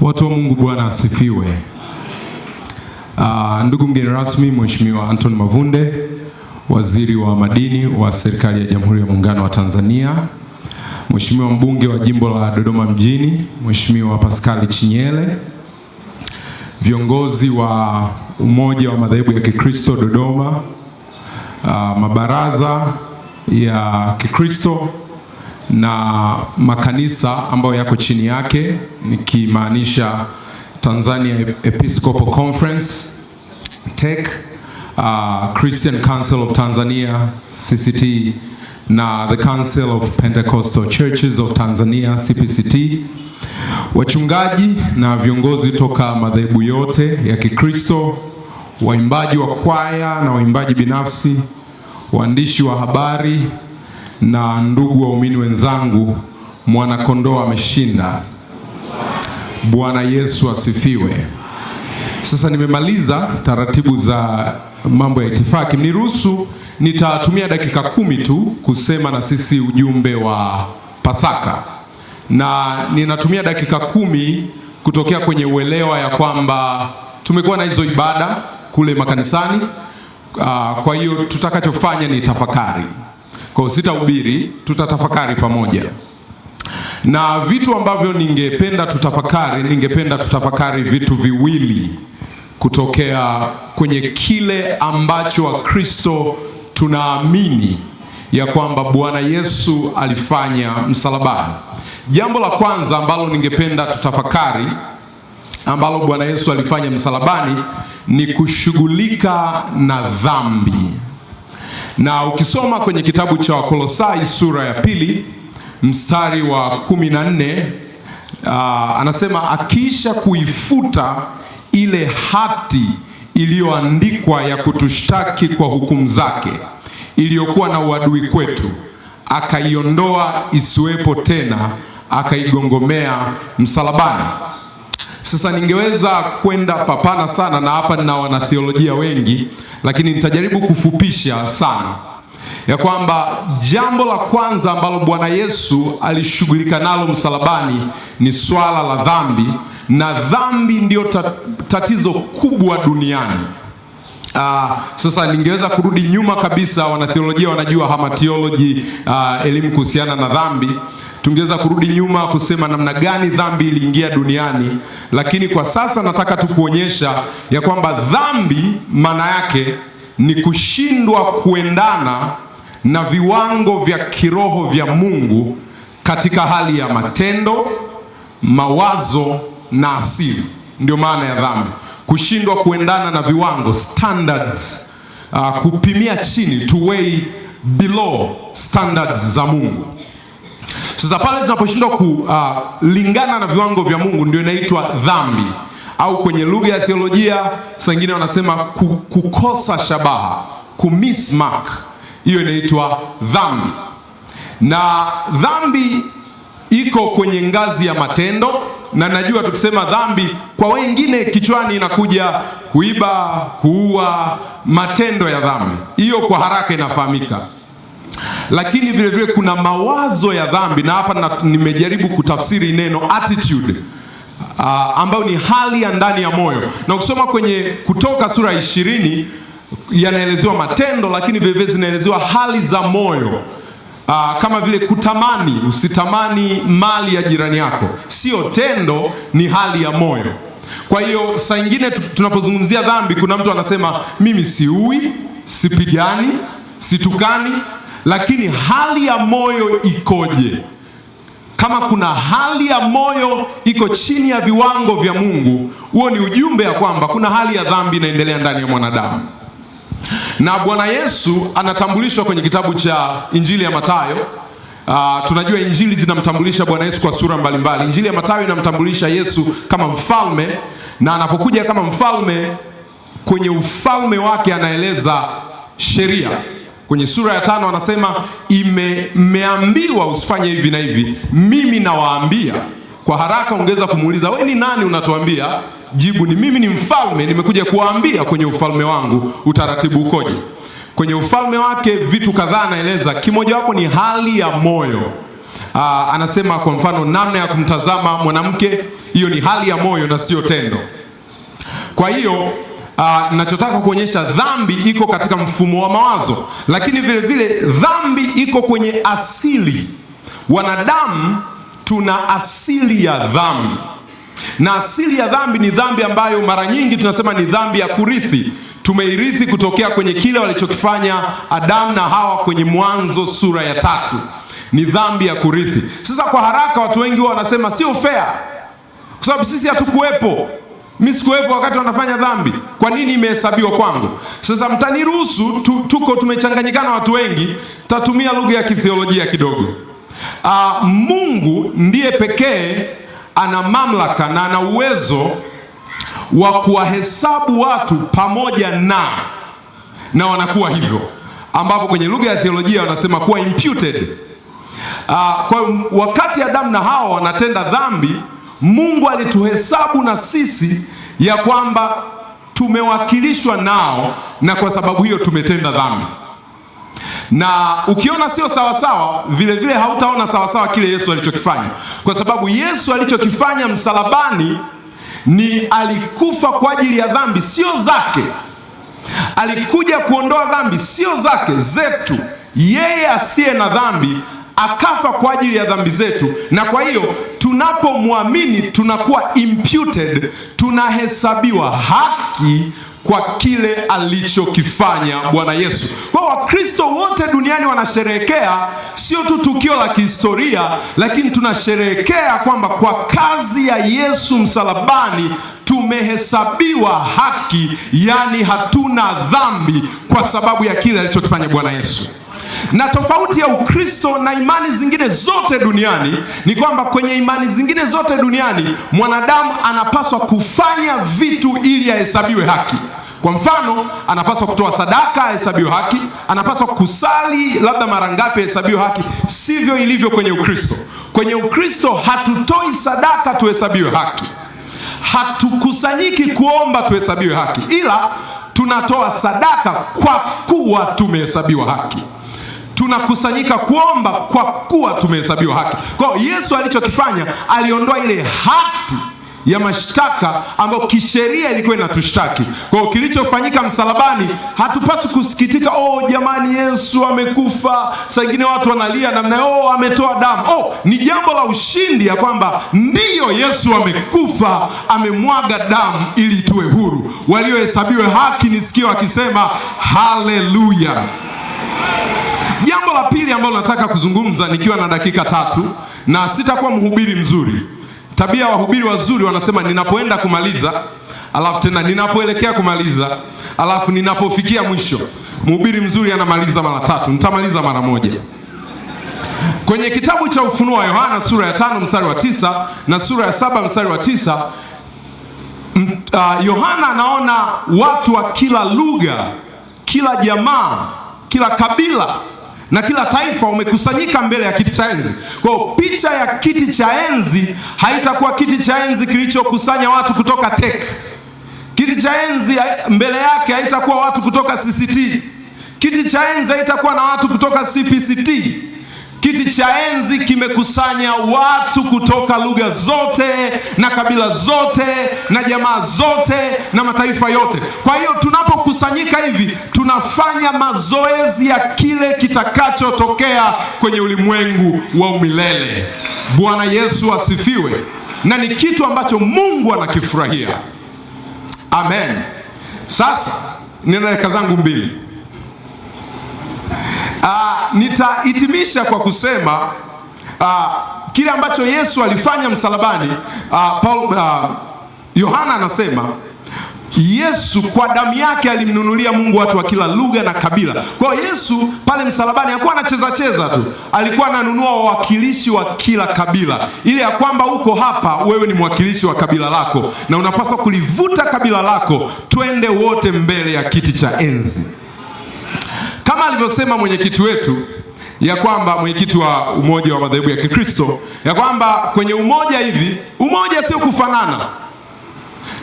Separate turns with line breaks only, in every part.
Watu wa Mungu, Bwana asifiwe. Ndugu mgeni rasmi, Mheshimiwa Anton Mavunde, Waziri wa Madini wa Serikali ya Jamhuri ya Muungano wa Tanzania, Mheshimiwa Mbunge wa Jimbo la Dodoma Mjini, Mheshimiwa Pascal Chinyele, viongozi wa Umoja wa Madhehebu ya Kikristo Dodoma, mabaraza ya Kikristo na makanisa ambayo yako chini yake, nikimaanisha Tanzania Episcopal Conference, TEC, Christian Council of Tanzania, CCT, na the Council of Pentecostal Churches of Tanzania, CPCT, wachungaji na viongozi toka madhehebu yote ya Kikristo, waimbaji wa kwaya na waimbaji binafsi, waandishi wa habari na ndugu waumini wenzangu, Mwanakondoo ameshinda. Bwana Yesu asifiwe. Sasa nimemaliza taratibu za mambo ya itifaki. Mniruhusu nitatumia dakika 10 tu kusema na sisi ujumbe wa Pasaka. Na ninatumia dakika 10 kutokea kwenye uelewa ya kwamba tumekuwa na hizo ibada kule makanisani. Kwa hiyo tutakachofanya ni tafakari. Kwa hiyo sitahubiri, tutatafakari pamoja. Na vitu ambavyo ningependa tutafakari vitu viwili kutokea kwenye kile ambacho Wakristo tunaamini ya kwamba Bwana Yesu alifanya msalabani. Jambo la kwanza ambalo ningependa tutafakari ambalo Bwana Yesu alifanya msalabani ni kushughulika na dhambi. Na ukisoma kwenye kitabu cha Wakolosai sura ya 2 mstari wa 14, anasema akiisha kuifuta ile hati iliyoandikwa ya kutushtaki kwa hukumu zake iliyokuwa na uadui kwetu, akaiondoa isiwepo tena, akaigongomea msalabani. Sasa ningeweza kwenda papana sana, na hapa nina wanatheolojia wengi, lakini nitajaribu kufupisha sana ya kwamba jambo la kwanza ambalo Bwana Yesu alishughulika nalo msalabani ni swala la dhambi, na dhambi ndio tatizo kubwa duniani. Sasa ningeweza kurudi nyuma kabisa, wanatheolojia wanajua hamartiology, elimu kuhusiana na dhambi. Tungeweza kurudi nyuma kusema namna gani dhambi iliingia duniani, lakini kwa sasa nataka tukuonyesha ya kwamba dhambi maana yake ni kushindwa kuendana na viwango vya kiroho vya Mungu katika hali ya matendo, mawazo na asili. Ndio maana ya dhambi, kushindwa kuendana na viwango, standards, kupimia chini, to weigh below standards za Mungu. Sasa pale tunaposhindwa kulingana na viwango vya Mungu ndio inaitwa dhambi, au kwenye lugha ya theolojia wengine wanasema kukosa shabaha, kumiss mark. Hiyo inaitwa dhambi. Na dhambi iko kwenye ngazi ya matendo, na najua tukisema dhambi kwa wengine kichwani inakuja kuiba, kuua, matendo ya dhambi. Hiyo kwa haraka inafahamika. Lakini vile vile kuna mawazo ya dhambi, na hapa nimejaribu kutafsiri neno attitude, ambayo ni hali ya ndani ya moyo. Na ukisoma kwenye Kutoka sura 20 yanaelezewa matendo, lakini vile vile zinaelezewa hali za moyo. Kama vile kutamani, usitamani mali ya jirani yako, sio tendo, ni hali ya moyo. Kwa hiyo saa nyingine tunapozungumzia dhambi, kuna mtu anasema mimi siui, sipigani, situkani, lakini hali ya moyo ikoje? Kama kuna hali ya moyo iko chini ya viwango vya Mungu, huo ni ujumbe ya kwamba kuna hali ya dhambi inaendelea ndani ya mwanadamu. Na Bwana Yesu anatambulishwa kwenye kitabu cha Injili ya Mathayo. Tunajua Injili zinamtambulisha Bwana Yesu kwa sura mbalimbali. Injili ya Mathayo inamtambulisha Yesu kama mfalme, na anapokuja kama mfalme, kwenye ufalme wake anaeleza sheria. Kwenye sura ya 5 anasema mmeambiwa usifanye hivi na hivi, mimi nawaambia. Kwa haraka ungeweza kumuuliza, wewe ni nani unatuambia? Jibu ni mimi ni mfalme, nimekuja kuwaambia kwenye ufalme wangu utaratibu ukoje. Kwenye ufalme wake vitu kadhaa anaeleza, kimoja wapo ni hali ya moyo. Anasema kwa mfano namna ya kumtazama mwanamke, hiyo ni hali ya moyo na sio tendo. Kwa hiyo ninachotaka kuonyesha, dhambi iko katika mfumo wa mawazo, lakini vile vile dhambi iko kwenye asili. Wanadamu tuna asili ya dhambi, na asili ya dhambi ni dhambi ambayo mara nyingi tunasema ni dhambi ya kurithi. Tumeirithi kutokea kwenye kile walichokifanya Adamu na Hawa kwenye Mwanzo sura ya 3. Ni dhambi ya kurithi. Sasa kwa haraka watu wengi wanasema sio fair, kwa sababu sisi hatukuwepo. Mimi sikuwepo wakati wanafanya dhambi, kwa nini imehesabiwa kwangu? Sasa mtaniruhusu tumechanganyikana watu wengi, tatumia lugha ya kitheolojia kidogo. Mungu ndiye pekee ana mamlaka na ana uwezo wa kuwahesabu watu pamoja na wanakuwa hivyo, ambapo kwenye lugha ya theolojia wanasema kuwa imputed. Kwa wakati Adamu na Hawa wanatenda dhambi, Mungu alituhesabu na sisi ya kwamba tumewakilishwa nao, na kwa sababu hiyo tumetenda dhambi. Na ukiona sio sawasawa, vile vile hautaona sawasawa kile Yesu alichokifanya, kwa sababu Yesu alichokifanya msalabani ni alikufa kwa ajili ya dhambi sio zake. Alikuja kuondoa dhambi sio zake, zetu. Yeye asiye na dhambi akafa kwa ajili ya dhambi zetu, na kwa hiyo tunapomwamini tunakuwa imputed, tunahesabiwa haki kwa kile alichokifanya Bwana Yesu. Kwa Wakristo wote duniani wanasherehekea sio tu tukio la kihistoria, lakini tunasherehekea kwamba kwa kazi ya Yesu msalabani tumehesabiwa haki, yani hatuna dhambi kwa sababu ya kile alichokifanya Bwana Yesu. Na tofauti ya Ukristo na imani zingine zote duniani ni kwamba kwenye imani zingine zote duniani mwanadamu anapaswa kufanya vitu ili ahesabiwe haki. Kwa mfano, anapaswa kutoa sadaka ahesabiwe haki, anapaswa kusali labda mara ngapi ahesabiwe haki. Sivyo ilivyo kwenye Ukristo. Kwenye Ukristo hatutoi sadaka tuhesabiwe haki, hatukusanyiki kuomba tuhesabiwe haki, ila tunatoa sadaka kwa kuwa tumehesabiwa haki. Tunakusanyika kuomba kwa kuwa tumehesabiwa haki. Kwa hiyo Yesu alichokifanya, aliondoa ile hati ya mashtaka ambayo kisheria ilikuwa inatushtaki. Kwa hiyo kilichofanyika msalabani, hatupaswi kusikitika, jamani Yesu amekufa. Saa nyingine watu wanalia namna, ametoa damu. Ni jambo la ushindi ya kwamba ndiyo Yesu amekufa, amemwaga damu ili tuwe huru. Waliohesabiwe haki nisikie wakisema haleluya. Jambo la pili ambalo nataka kuzungumza nikiwa na dakika 3, na sitakuwa mhubiri mzuri. Tabia ya wahubiri wazuri wanasema ninapoenda kumaliza, alafu tena ninapoelekea kumaliza, alafu ninapofikia mwisho. Mhubiri mzuri anamaliza mara 3, nitamaliza mara 1. Kwenye kitabu cha Ufunuo wa Yohana sura ya 5 mstari wa 9 na sura ya 7 mstari wa 9, Yohana anaona watu wa kila lugha, kila jamaa, kila kabila na kila taifa wamekusanyika mbele ya kiti cha enzi. Kwa hiyo picha ya kiti cha enzi haitakuwa kiti cha enzi kilichokusanya watu kutoka TEC. Kiti cha enzi mbele yake haitakuwa watu kutoka CCT. Kiti cha enzi haitakuwa na watu kutoka CPCT. Kiti cha enzi kimekusanya watu kutoka lugha zote na kabila zote na jamaa zote na mataifa yote. Kwa hiyo tunapokusanyika hivi, tunafanya mazoezi ya kile kitakachotokea kwenye ulimwengu wa umilele. Bwana Yesu asifiwe. Na ni kitu ambacho Mungu anakifurahia. Amen. Sasa nina dakika zangu 2. Nitahitimisha kwa kusema kile ambacho Yesu alifanya msalabani. Yohana anasema Yesu kwa damu yake alimnunulia Mungu watu wa kila lugha na kabila. Kwa hiyo Yesu pale msalabani hakuwa anacheza cheza tu, alikuwa ananunua wawakilishi wa kila kabila, ili ya kwamba uko hapa wewe ni mwakilishi wa kabila lako na unapaswa kulivuta kabila lako, twende wote mbele ya kiti cha enzi. Kama alivyosema mwenyekiti wetu, ya kwamba mwenyekiti wa umoja wa madhehebu ya Kikristo, ya kwamba kwenye umoja hivi, umoja sio kufanana.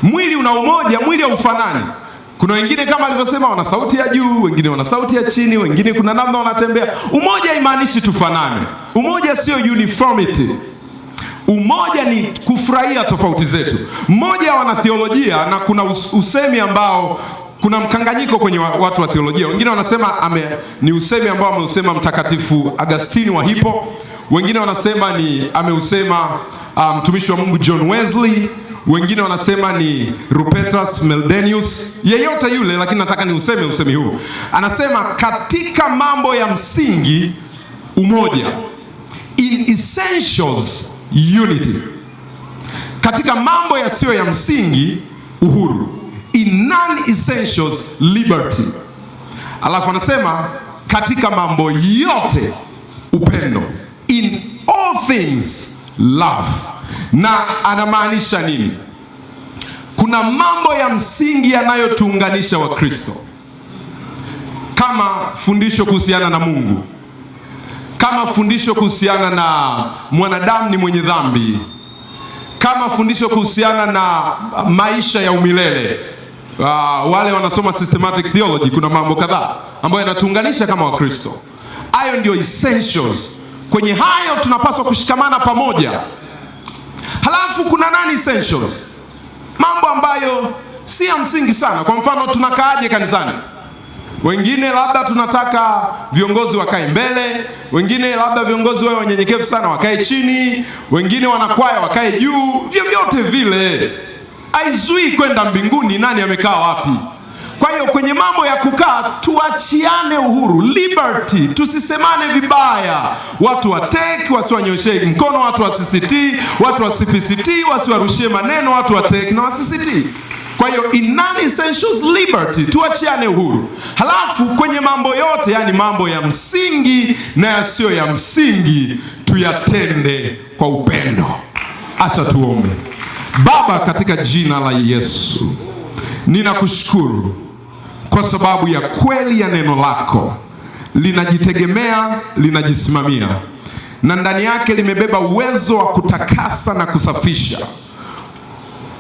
Mwili una umoja, mwili haufanani. Kuna wengine kama alivyosema wana sauti ya juu, wengine wana sauti ya chini, wengine kuna namna wanatembea. Umoja haimaanishi tufanane. Umoja sio uniformity. Umoja ni kufurahia tofauti zetu. Mmoja wana theolojia na kuna usemi ambao kuna mkanganyiko kwenye watu wa theolojia. Wengine wanasema ni usemi ambao ameusema Mtakatifu Agustini wa Hippo. Wengine wanasema ameusema mtumishi wa Mungu John Wesley. Wengine wanasema ni Rupertus Meldenius. Yeyote yule, lakini nataka ni usemi huu. Anasema katika mambo ya msingi umoja. In essentials unity. Katika mambo yasiyo ya msingi uhuru. In non-essentials liberty. Alafu anasema katika mambo yote upendo. In all things love. Na anamaanisha nini? Kuna mambo ya msingi yanayotuunganisha Wakristo, kama fundisho kuhusiana na Mungu, kama fundisho kuhusiana na mwanadamu ni mwenye dhambi, kama fundisho kuhusiana na maisha ya umilele. Wale wanasoma systematic theology, kuna mambo kadhaa ambayo yanatuunganisha kama Wakristo. Hayo ndio essentials. Kwenye hayo tunapaswa kushikamana pamoja. Halafu kuna non-essentials, mambo ambayo si ya msingi sana. Kwa mfano, tunakaaje kanisani? Wengine labda tunataka viongozi wakae mbele, wengine labda viongozi wao wanyenyekevu sana wakae chini, wengine wanakwaya wakae juu. Vyovyote vile haizui kwenda mbinguni nani amekaa wapi. Kwa hiyo kwenye mambo ya kukaa tuachiane uhuru, liberty, tusisemane vibaya. Watu wateki wasiwanyoshee mkono, watu wasisiti, watu wasipct, wasiwarushie maneno, watu wateki na wasisiti. Kwa hiyo in non-essentials liberty, tuachiane uhuru. Halafu kwenye mambo yote, yani mambo ya msingi na yasiyo ya msingi, tuyatende kwa upendo. Acha tuombe. Baba, katika jina la Yesu, ninakushukuru kwa sababu ya kweli ya neno lako. Linajitegemea, linajisimamia, na ndani yake limebeba uwezo wa kutakasa na kusafisha.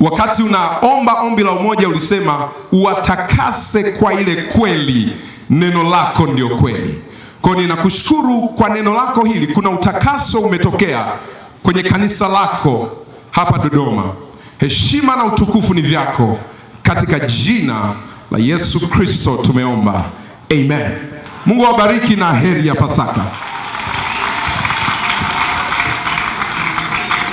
Wakati unaomba ombi la umoja ulisema uwatakase kwa ile kweli. Neno lako ndio kweli. Kwa hiyo ninakushukuru kwa neno lako hili. Kuna utakaso umetokea kwenye kanisa lako hapa Dodoma. Heshima na utukufu ni vyako. Katika jina la Yesu Kristo tumeomba. Amen. Mungu awabariki na heri ya Pasaka.